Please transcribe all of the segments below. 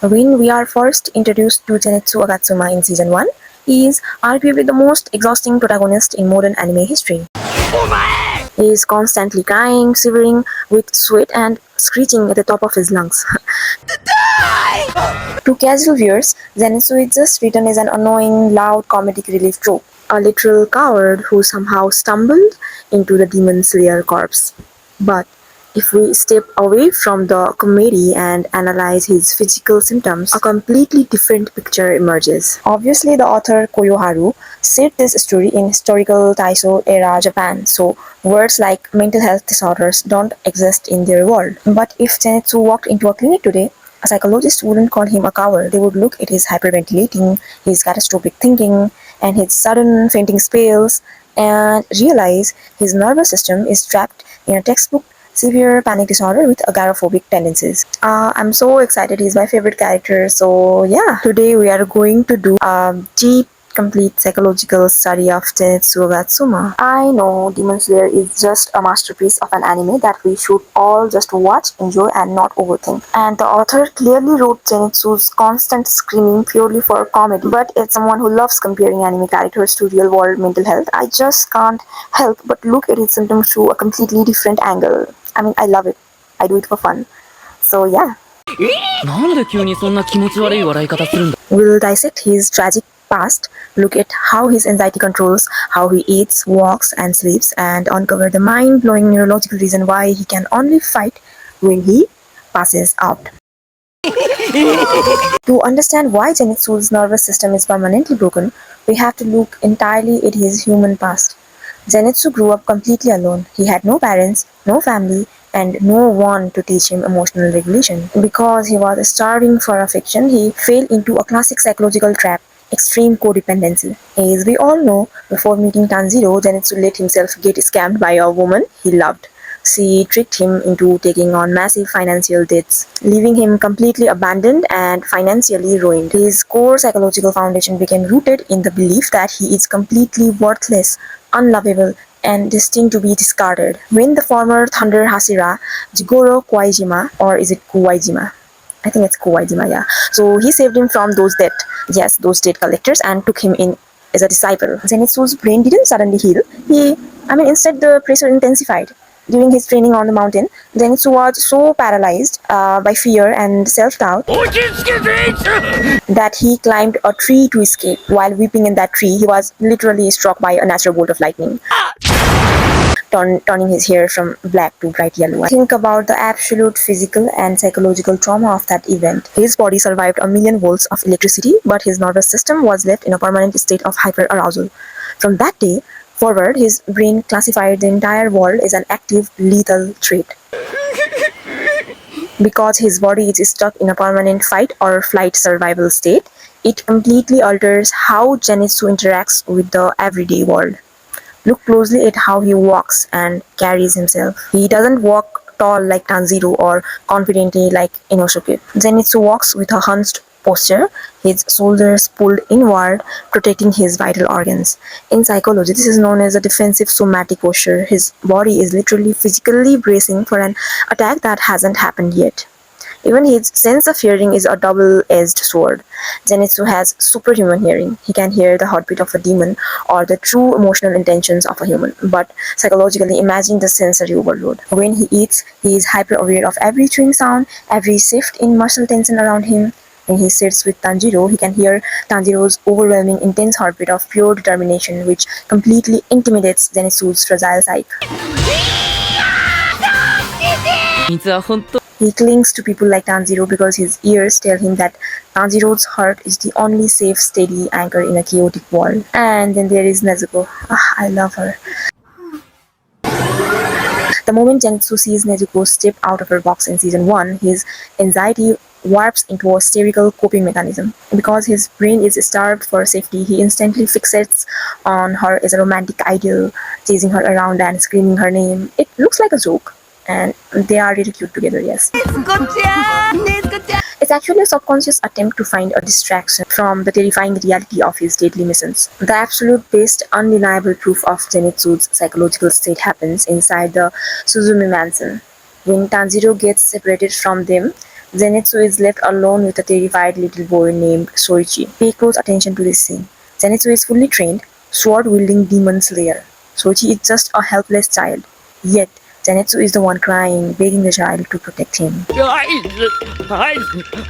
When we are first introduced to Zenitsu Agatsuma in season 1, he is arguably the most exhausting protagonist in modern anime history. He is constantly crying, shivering with sweat and screeching at the top of his lungs. To casual viewers, Zenitsu is just written as an annoying, loud comedic relief trope, a literal coward who somehow stumbled into the demon slayer corpse. But if we step away from the comedy and analyze his physical symptoms, a completely different picture emerges. Obviously, the author Koyoharu set this story in historical Taisho era Japan, so words like mental health disorders don't exist in their world. But if Zenitsu walked into a clinic today, a psychologist wouldn't call him a coward. They would look at his hyperventilating, his catastrophic thinking, and his sudden fainting spells and realize his nervous system is trapped in a textbook severe panic disorder with agoraphobic tendencies. I'm so excited. He's my favorite character. So yeah, today we are going to do a deep, complete psychological study of Zenitsu Agatsuma. I know Demon Slayer is just a masterpiece of an anime that we should all just watch, enjoy, and not overthink. And the author clearly wrote Zenitsu's constant screaming purely for comedy. But as someone who loves comparing anime characters to real-world mental health, I just can't help but look at his symptoms through a completely different angle. I mean, I love it. I do it for fun. So yeah. We'll dissect his tragic past, look at how his anxiety controls, how he eats, walks, and sleeps, and uncover the mind-blowing neurological reason why he can only fight when he passes out. To understand why Zenitsu's nervous system is permanently broken, we have to look entirely at his human past. Zenitsu grew up completely alone. He had no parents, no family, and no one to teach him emotional regulation. Because he was starving for affection, he fell into a classic psychological trap, extreme codependency. As we all know, before meeting Tanjiro, Zenitsu let himself get scammed by a woman he loved. She tricked him into taking on massive financial debts, leaving him completely abandoned and financially ruined. His core psychological foundation became rooted in the belief that he is completely worthless, unlovable, and destined to be discarded. When the former Thunder Hashira, Jigoro Kowaijima, or is it Kowaijima? I think it's Kowaijima, yeah. So he saved him from those debt collectors and took him in as a disciple. Zenitsu's brain didn't suddenly heal. Instead the pressure intensified. During his training on the mountain, Zenitsu was so paralyzed by fear and self-doubt that he climbed a tree to escape. While weeping in that tree, he was literally struck by a natural bolt of lightning, turning his hair from black to bright yellow. Think about the absolute physical and psychological trauma of that event. His body survived 1,000,000 volts of electricity, but his nervous system was left in a permanent state of hyperarousal. From that day forward, his brain classified the entire world as an active, lethal threat. Because his body is stuck in a permanent fight or flight survival state, it completely alters how Zenitsu interacts with the everyday world. Look closely at how he walks and carries himself. He doesn't walk tall like Tanjiro or confidently like Inosuke. Zenitsu walks with a hunched posture, his shoulders pulled inward, protecting his vital organs. In psychology, this is known as a defensive somatic posture. His body is literally physically bracing for an attack that hasn't happened yet. Even his sense of hearing is a double-edged sword. Zenitsu has superhuman hearing. He can hear the heartbeat of a demon or the true emotional intentions of a human. But psychologically, imagine the sensory overload. When he eats, he is hyper-aware of every chewing sound, every shift in muscle tension around him. When he sits with Tanjiro, he can hear Tanjiro's overwhelming intense heartbeat of pure determination, which completely intimidates Zenitsu's fragile psyche. He clings to people like Tanjiro because his ears tell him that Tanjiro's heart is the only safe, steady anchor in a chaotic world. And then there is Nezuko. I love her. The moment Zenitsu sees Nezuko step out of her box in season 1, his anxiety warps into a hysterical coping mechanism. Because his brain is starved for safety, he instantly fixates on her as a romantic ideal, chasing her around and screaming her name. It looks like a joke, and they are really cute together, yes. It's actually a subconscious attempt to find a distraction from the terrifying reality of his deadly missions. The absolute best undeniable proof of Zenitsu's psychological state happens inside the Tsuzumi mansion. When Tanjiro gets separated from them Zenitsu is left alone with a terrified little boy named Soichi. Pay close attention to this scene. Zenitsu is fully trained, sword-wielding demon slayer. Soichi is just a helpless child. Yet, Zenitsu is the one crying, begging the child to protect him.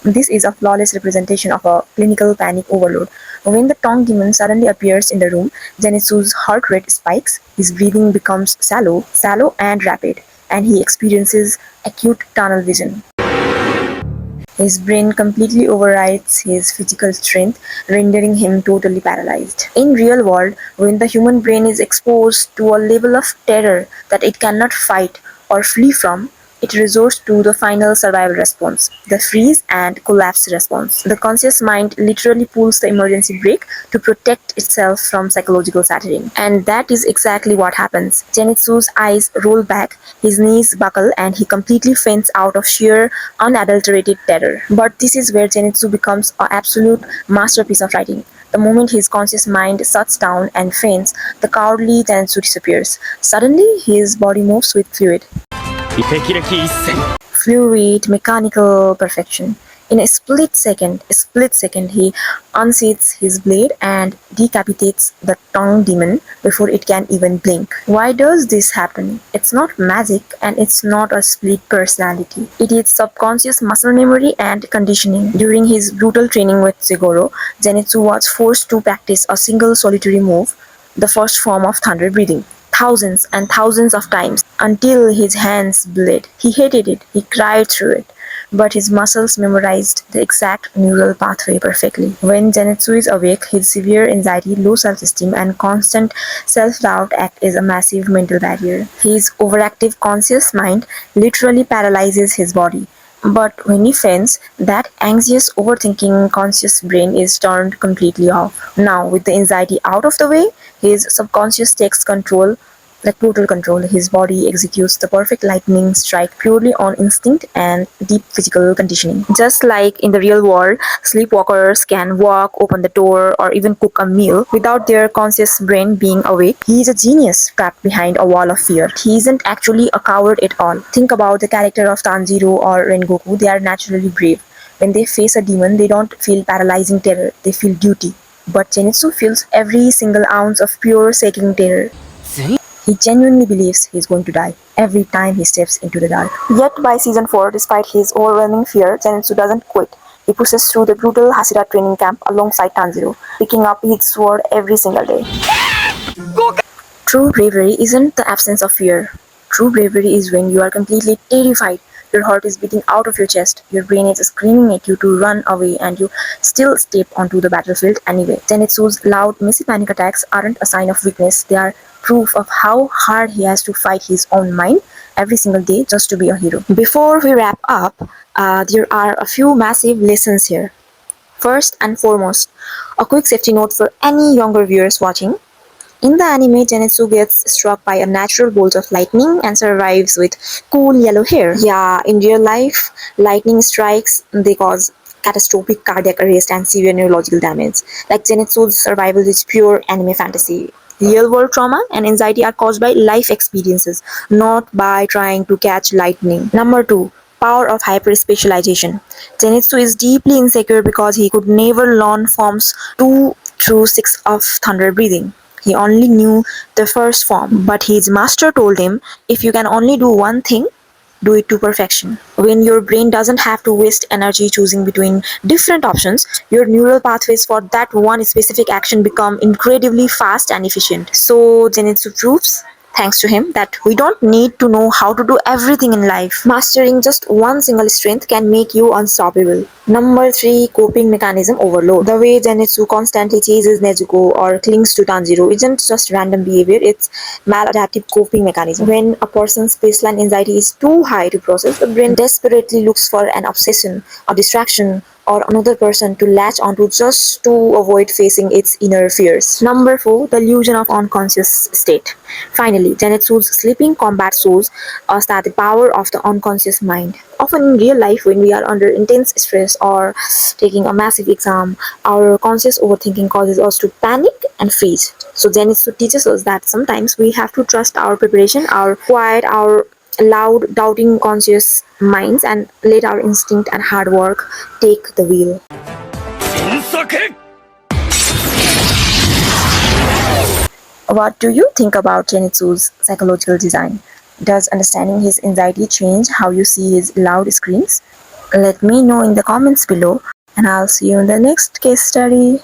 This is a flawless representation of a clinical panic overload. When the tongue demon suddenly appears in the room, Zenitsu's heart rate spikes, his breathing becomes shallow and rapid, and he experiences acute tunnel vision. His brain completely overrides his physical strength, rendering him totally paralyzed. In real world, when the human brain is exposed to a level of terror that it cannot fight or flee from, it resorts to the final survival response, the freeze and collapse response. The conscious mind literally pulls the emergency brake to protect itself from psychological shattering. And that is exactly what happens. Zenitsu's eyes roll back, his knees buckle, and he completely faints out of sheer, unadulterated terror. But this is where Zenitsu becomes an absolute masterpiece of writing. The moment his conscious mind shuts down and faints, the cowardly Zenitsu disappears. Suddenly, his body moves with fluid, mechanical perfection. In a split second, he unsheathes his blade and decapitates the tongue demon before it can even blink. Why does this happen? It's not magic and it's not a split personality. It is subconscious muscle memory and conditioning. During his brutal training with Zigoro, Zenitsu was forced to practice a single solitary move, the first form of thunder breathing, thousands and thousands of times until his hands bled. He hated it, he cried through it, but his muscles memorized the exact neural pathway perfectly. When Zenitsu is awake, his severe anxiety, low self-esteem, and constant self-doubt act as a massive mental barrier. His overactive conscious mind literally paralyzes his body. But when he faints, that anxious, overthinking, conscious brain is turned completely off. Now, with the anxiety out of the way, his subconscious takes control, like total control. His body executes the perfect lightning strike purely on instinct and deep physical conditioning. Just like in the real world, sleepwalkers can walk, open the door, or even cook a meal without their conscious brain being awake. He is a genius trapped behind a wall of fear. He isn't actually a coward at all. Think about the character of Tanjiro or Rengoku. They are naturally brave. When they face a demon, they don't feel paralyzing terror, they feel duty. But Zenitsu feels every single ounce of pure sacred terror. He genuinely believes he is going to die every time he steps into the dark. Yet by season 4, despite his overwhelming fear, Zenitsu doesn't quit. He pushes through the brutal Hashira training camp alongside Tanjiro, picking up his sword every single day. True bravery isn't the absence of fear. True bravery is when you are completely terrified. Your heart is beating out of your chest, your brain is screaming at you to run away, and you still step onto the battlefield anyway. Zenitsu's loud, messy panic attacks aren't a sign of weakness, they are proof of how hard he has to fight his own mind every single day just to be a hero. Before we wrap up, there are a few massive lessons here. First and foremost, a quick safety note for any younger viewers watching. In the anime, Zenitsu gets struck by a natural bolt of lightning and survives with cool yellow hair. Yeah, in real life, lightning strikes, they cause catastrophic cardiac arrest and severe neurological damage. Like Zenitsu's survival is pure anime fantasy. Real-world trauma and anxiety are caused by life experiences, not by trying to catch lightning. Number 2. Power of hyper-specialization. Zenitsu is deeply insecure because he could never learn forms 2 through 6 of thunder breathing. He only knew the first form, but his master told him, if you can only do one thing, do it to perfection. When your brain doesn't have to waste energy choosing between different options, your neural pathways for that one specific action become incredibly fast and efficient. So Zenitsu proves, thanks to him, that we don't need to know how to do everything in life. Mastering just one single strength can make you unstoppable. Number 3. Coping mechanism overload. The way Zenitsu constantly chases Nezuko or clings to Tanjiro isn't just random behavior, it's maladaptive coping mechanism. When a person's baseline anxiety is too high to process, the brain desperately looks for an obsession, a distraction, or another person to latch onto just to avoid facing its inner fears. Number 4. The illusion of unconscious state. Finally, Zenitsu's sleeping combat shows us that the power of the unconscious mind. Often in real life, when we are under intense stress or taking a massive exam, our conscious overthinking causes us to panic and freeze. So Zenitsu teaches us that sometimes we have to trust our preparation, our quiet, our loud, doubting, conscious minds and let our instinct and hard work take the wheel. What do you think about Zenitsu's psychological design? Does understanding his anxiety change how you see his loud screams? Let me know in the comments below, and I'll see you in the next case study.